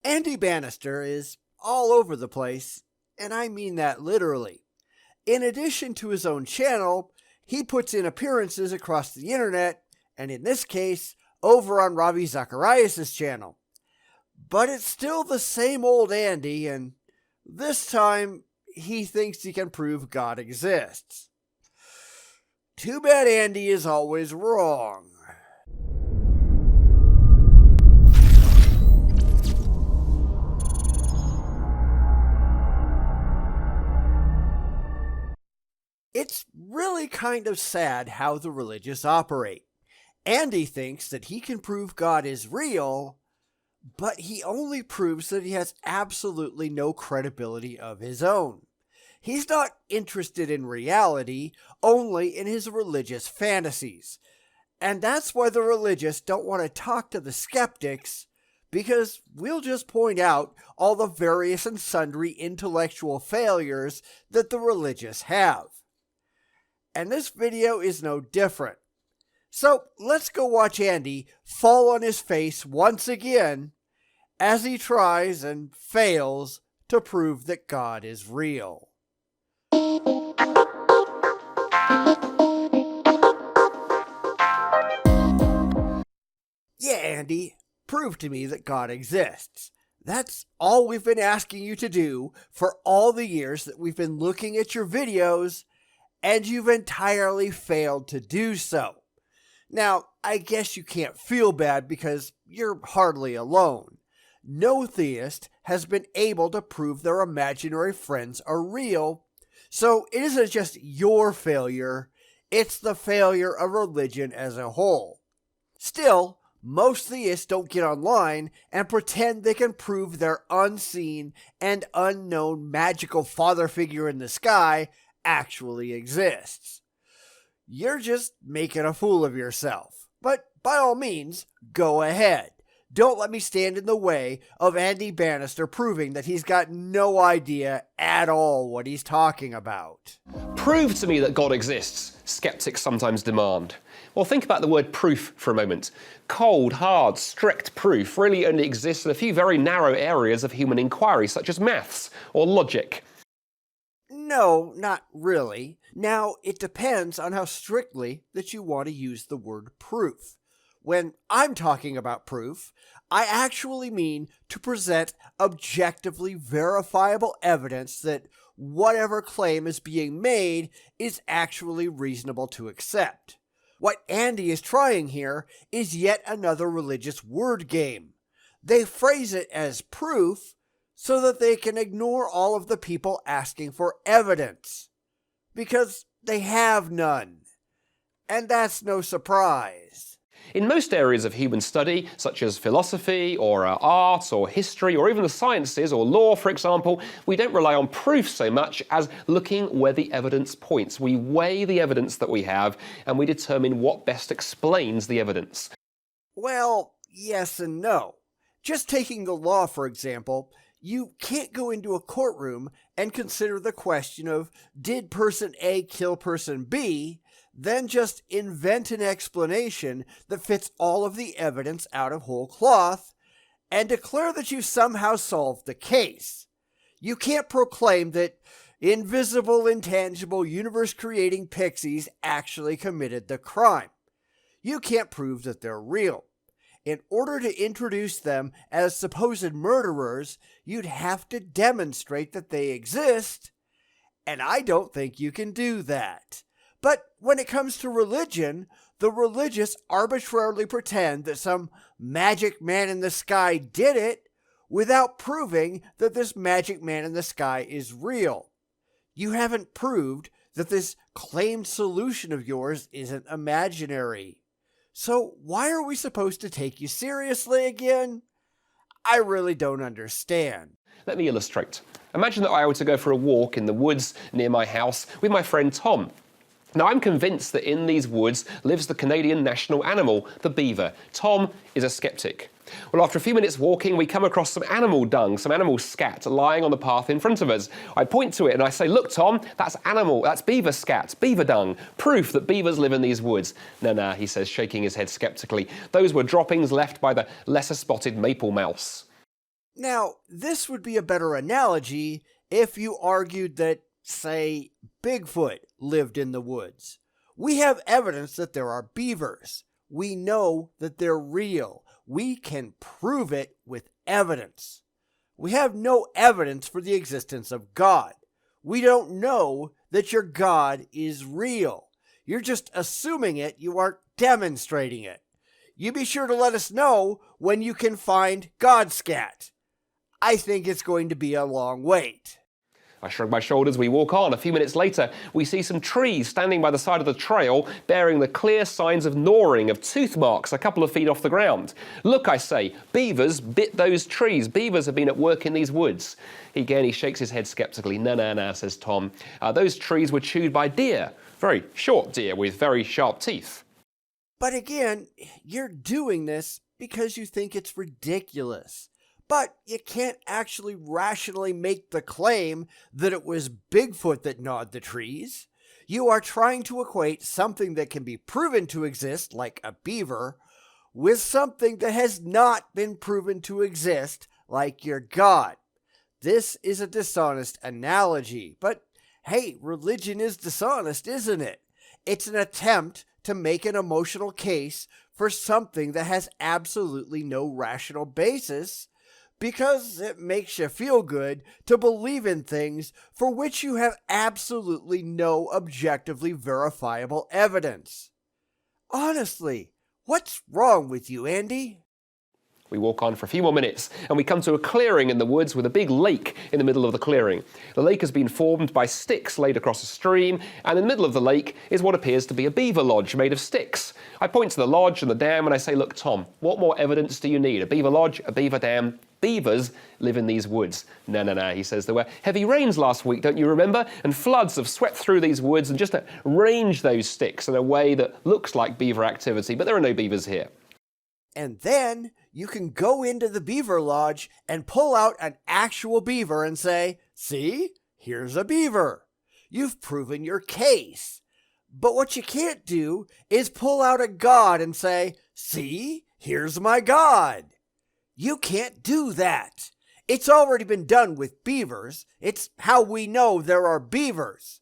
Andy Bannister is all over the place, and I mean that literally. In addition to his own channel, he puts in appearances across the internet, and in this case, over on Ravi Zacharias' channel. But it's still the same old Andy, and this time he thinks he can prove God exists. Too bad Andy is always wrong. It's really kind of sad how the religious operate. Andy thinks that he can prove God is real, but he only proves that he has absolutely no credibility of his own. He's not interested in reality, only in his religious fantasies. And that's why the religious don't want to talk to the skeptics, because we'll just point out all the various and sundry intellectual failures that the religious have. And this video is no different. So let's go watch Andy fall on his face once again as he tries and fails to prove that God is real. Yeah, Andy, prove to me that God exists. That's all we've been asking you to do for all the years that we've been looking at your videos, and you've entirely failed to do so. Now, I guess you can't feel bad because you're hardly alone. No theist has been able to prove their imaginary friends are real, so it isn't just your failure, it's the failure of religion as a whole. Still, most theists don't get online and pretend they can prove their unseen and unknown magical father figure in the sky actually exists. You're just making a fool of yourself. But by all means, go ahead. Don't let me stand in the way of Andy Bannister proving that he's got no idea at all what he's talking about. Prove to me that God exists, skeptics sometimes demand. Well, think about the word proof for a moment. Cold, hard, strict proof really only exists in a few very narrow areas of human inquiry, such as maths or logic. No, not really. Now, it depends on how strictly that you want to use the word proof. When I'm talking about proof, I actually mean to present objectively verifiable evidence that whatever claim is being made is actually reasonable to accept. What Andy is trying here is yet another religious word game. They phrase it as proof so that they can ignore all of the people asking for evidence, because they have none. And that's no surprise. In most areas of human study, such as philosophy or art or history or even the sciences or law, for example, we don't rely on proof so much as looking where the evidence points. We weigh the evidence that we have and we determine what best explains the evidence. Well, yes and no. Just taking the law, for example, you can't go into a courtroom and consider the question of, did person A kill person B, then just invent an explanation that fits all of the evidence out of whole cloth, and declare that you somehow solved the case. You can't proclaim that invisible, intangible, universe-creating pixies actually committed the crime. You can't prove that they're real. In order to introduce them as supposed murderers, you'd have to demonstrate that they exist, and I don't think you can do that. But when it comes to religion, the religious arbitrarily pretend that some magic man in the sky did it without proving that this magic man in the sky is real. You haven't proved that this claimed solution of yours isn't imaginary. So why are we supposed to take you seriously again? I really don't understand. Let me illustrate. Imagine that I were to go for a walk in the woods near my house with my friend Tom. Now, I'm convinced that in these woods lives the Canadian national animal, the beaver. Tom is a skeptic. Well, after a few minutes walking, we come across some animal dung, some animal scat lying on the path in front of us. I point to it and I say, look, Tom, that's beaver scat, beaver dung, proof that beavers live in these woods. No, he says, shaking his head skeptically. Those were droppings left by the lesser spotted maple mouse. Now, this would be a better analogy if you argued that, say, Bigfoot lived in the woods. We have evidence that there are beavers. We know that they're real. We can prove it with evidence. We have no evidence for the existence of God. We don't know that your God is real. You're just assuming it, you aren't demonstrating it. You be sure to let us know when you can find Godscat. I think it's going to be a long wait. I shrug my shoulders, we walk on. A few minutes later, we see some trees standing by the side of the trail, bearing the clear signs of gnawing, of tooth marks a couple of feet off the ground. Look, I say, beavers bit those trees. Beavers have been at work in these woods. He shakes his head skeptically. No, says Tom. Those trees were chewed by deer. Very short deer with very sharp teeth. But again, you're doing this because you think it's ridiculous. But you can't actually rationally make the claim that it was Bigfoot that gnawed the trees. You are trying to equate something that can be proven to exist, like a beaver, with something that has not been proven to exist, like your God. This is a dishonest analogy, but hey, religion is dishonest, isn't it? It's an attempt to make an emotional case for something that has absolutely no rational basis, because it makes you feel good to believe in things for which you have absolutely no objectively verifiable evidence. Honestly, what's wrong with you, Andy? We walk on for a few more minutes, and we come to a clearing in the woods with a big lake in the middle of the clearing. The lake has been formed by sticks laid across a stream, and in the middle of the lake is what appears to be a beaver lodge made of sticks. I point to the lodge and the dam, and I say, look, Tom, what more evidence do you need? A beaver lodge, a beaver dam? Beavers live in these woods. No, he says, there were heavy rains last week, don't you remember? And floods have swept through these woods and just arranged those sticks in a way that looks like beaver activity, but there are no beavers here. And then you can go into the beaver lodge and pull out an actual beaver and say, see, here's a beaver. You've proven your case. But what you can't do is pull out a god and say, see, here's my god. You can't do that. It's already been done with beavers. It's how we know there are beavers.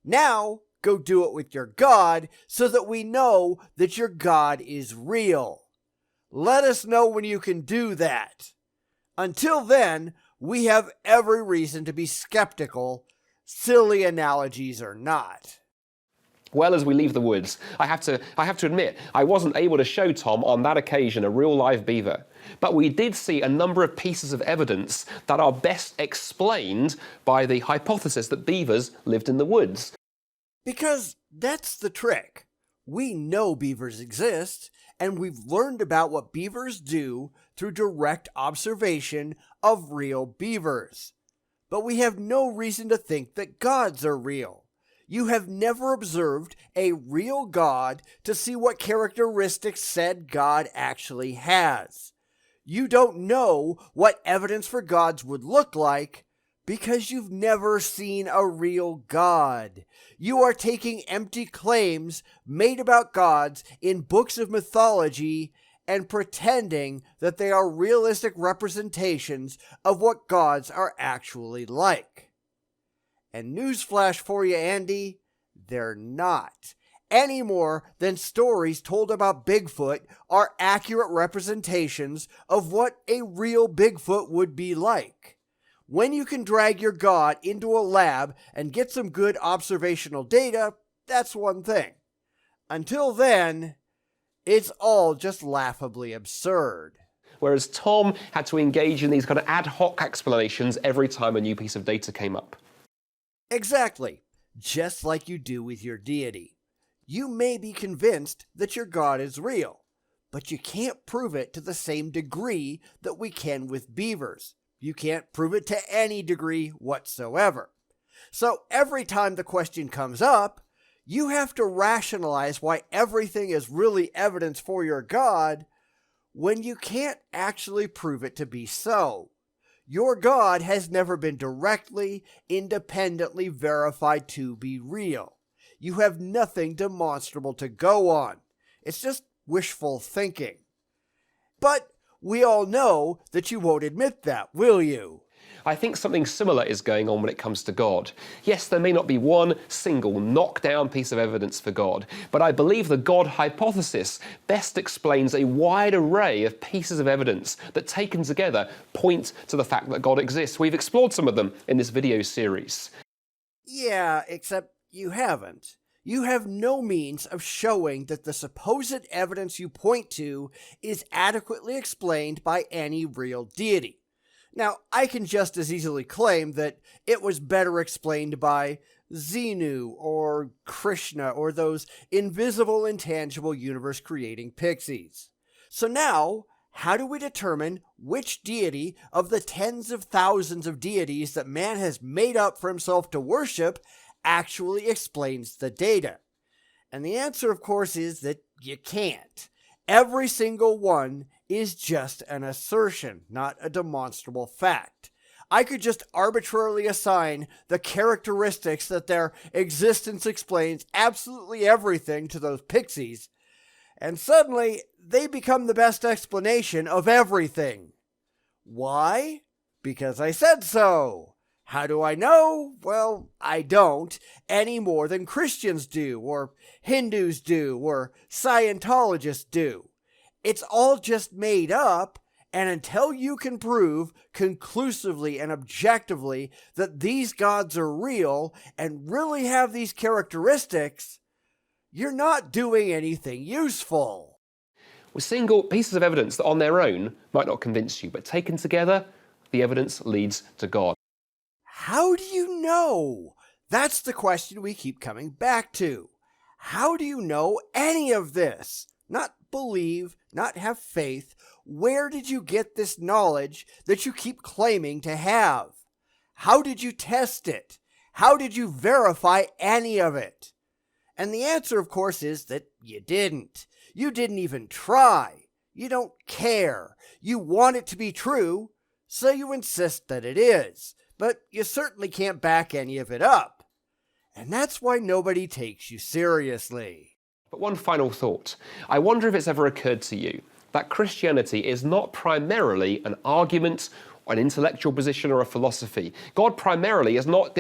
Now, go do it with your god so that we know that your god is real. Let us know when you can do that. Until then, we have every reason to be skeptical, silly analogies or not. Well, as we leave the woods, I have to admit, I wasn't able to show Tom on that occasion a real live beaver. But we did see a number of pieces of evidence that are best explained by the hypothesis that beavers lived in the woods. Because that's the trick. We know beavers exist, and we've learned about what beavers do through direct observation of real beavers. But we have no reason to think that gods are real. You have never observed a real god to see what characteristics said god actually has. You don't know what evidence for gods would look like because you've never seen a real god. You are taking empty claims made about gods in books of mythology and pretending that they are realistic representations of what gods are actually like. And newsflash for you, Andy, they're not. Any more than stories told about Bigfoot are accurate representations of what a real Bigfoot would be like. When you can drag your god into a lab and get some good observational data, that's one thing. Until then, it's all just laughably absurd. Whereas Tom had to engage in these kind of ad hoc explanations every time a new piece of data came up. Exactly, just like you do with your deity. You may be convinced that your God is real, but you can't prove it to the same degree that we can with beavers. You can't prove it to any degree whatsoever. So every time the question comes up, you have to rationalize why everything is really evidence for your God when you can't actually prove it to be so. Your God has never been directly, independently verified to be real. You have nothing demonstrable to go on. It's just wishful thinking. But We all know that you won't admit that, will you? I think something similar is going on when it comes to God. Yes, there may not be one single knockdown piece of evidence for God, but I believe the God hypothesis best explains a wide array of pieces of evidence that, taken together, point to the fact that God exists. We've explored some of them in this video series. Yeah, except you haven't. You have no means of showing that the supposed evidence you point to is adequately explained by any real deity. Now, I can just as easily claim that it was better explained by Xenu or Krishna or those invisible, intangible, universe-creating pixies. So now, how do we determine which deity of the tens of thousands of deities that man has made up for himself to worship actually explains the data? And the answer, of course, is that you can't. Every single one is just an assertion, not a demonstrable fact. I could just arbitrarily assign the characteristics that their existence explains absolutely everything to those pixies, and suddenly they become the best explanation of everything. Why? Because I said so. How do I know? Well, I don't, any more than Christians do, or Hindus do, or Scientologists do. It's all just made up, and until you can prove conclusively and objectively that these gods are real and really have these characteristics, you're not doing anything useful. With single pieces of evidence that on their own might not convince you, but taken together, the evidence leads to God. How do you know? That's the question we keep coming back to. How do you know any of this? Not believe, not have faith. Where did you get this knowledge that you keep claiming to have? How did you test it? How did you verify any of it? And the answer, of course, is that you didn't. You didn't even try. You don't care. You want it to be true, so you insist that it is. But you certainly can't back any of it up. And that's why nobody takes you seriously. But one final thought. I wonder if it's ever occurred to you that Christianity is not primarily an argument, an intellectual position, or a philosophy. God primarily is not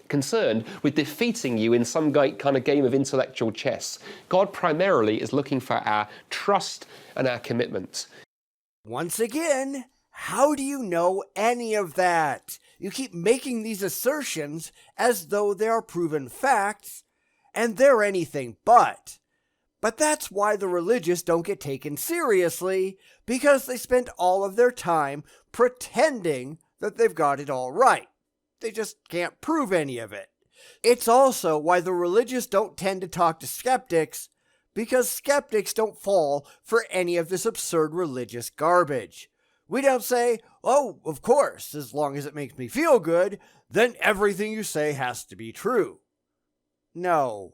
concerned with defeating you in some kind of game of intellectual chess. God primarily is looking for our trust and our commitment. Once again, how do you know any of that? You keep making these assertions as though they are proven facts, and they're anything but. But that's why the religious don't get taken seriously, because they spend all of their time pretending that they've got it all right. They just can't prove any of it. It's also why the religious don't tend to talk to skeptics, because skeptics don't fall for any of this absurd religious garbage. We don't say, oh, of course, as long as it makes me feel good, then everything you say has to be true. No,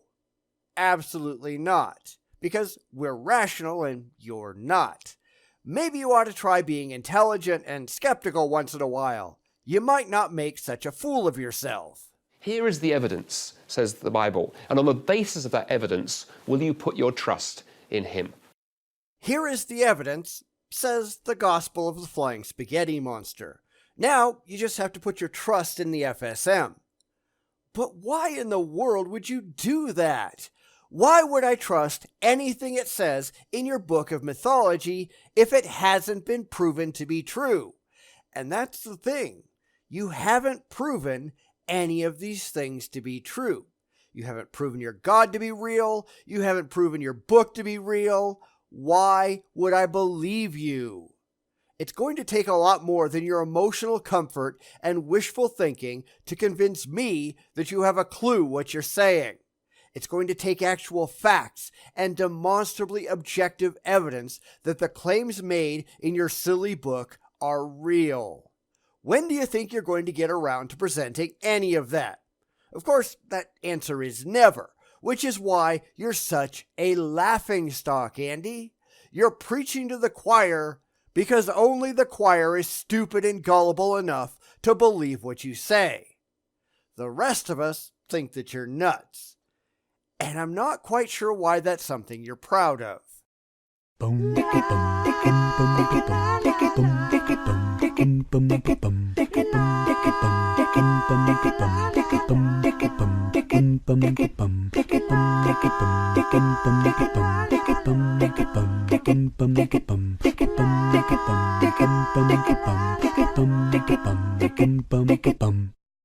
absolutely not, because we're rational and you're not. Maybe you ought to try being intelligent and skeptical once in a while. You might not make such a fool of yourself. Here is the evidence, says the Bible, and on the basis of that evidence, will you put your trust in him? Here is the evidence, says the Gospel of the Flying Spaghetti Monster. Now, you just have to put your trust in the FSM. But why in the world would you do that? Why would I trust anything it says in your book of mythology if it hasn't been proven to be true? And that's the thing. You haven't proven any of these things to be true. You haven't proven your God to be real. You haven't proven your book to be real. Why would I believe you? It's going to take a lot more than your emotional comfort and wishful thinking to convince me that you have a clue what you're saying. It's going to take actual facts and demonstrably objective evidence that the claims made in your silly book are real. When do you think you're going to get around to presenting any of that? Of course, that answer is never, which is why you're such a laughingstock, Andy. You're preaching to the choir because only the choir is stupid and gullible enough to believe what you say. The rest of us think that you're nuts. And I'm not quite sure why that's something you're proud of. Bum.